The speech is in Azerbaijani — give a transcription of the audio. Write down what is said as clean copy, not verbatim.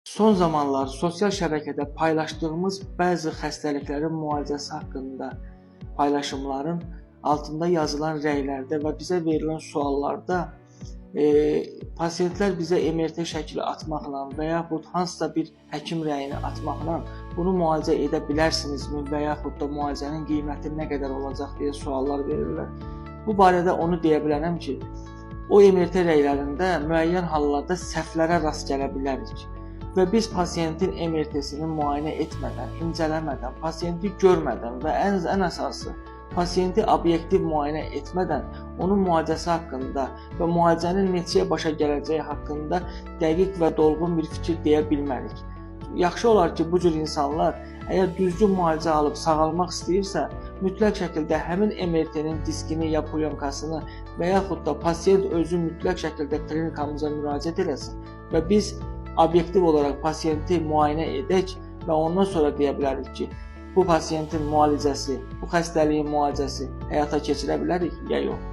Son zamanlar sosial şəbəkədə paylaşdığımız bəzi xəstəliklərin müalicəsi haqqında paylaşımların altında yazılan rəylərdə və bizə verilən suallarda pasiyentlər bizə MRT şəkli atmaqla və yaxud hansısa bir həkim rəyini atmaqla bunu müalicə edə bilərsinizmi və yaxud da müalicənin qiyməti nə qədər olacaq deyə suallar verirlər. Bu barədə onu deyə bilərəm ki, o MRT rəylərində müəyyən hallarda səhvlərə rast gələ bilərik. Və biz pasiyentin MRT-sini müayinə etmədən, incələmədən, pasiyenti görmədən və ən əsası pasiyenti obyektiv müayinə etmədən onun müalicəsi haqqında və müalicənin neçəyə başa gələcəyi haqqında dəqiq və dolğun bir fikir deyə bilmərik. Yaxşı olar ki, bu cür insanlar əgər düzgün müalicə alıb sağalmaq istəyirsə, mütləq şəkildə həmin MRT-nin diskini ya plyonkasyasını və yaxud da pasiyent özü mütləq şəkildə klinikamıza müraciət eləsin və biz obyektiv olaraq pasiyenti müayinə edək və ondan sonra deyə bilərik ki, bu pasiyentin müalicəsi, bu xəstəliyin müalicəsi həyata keçirə bilərik ya yox.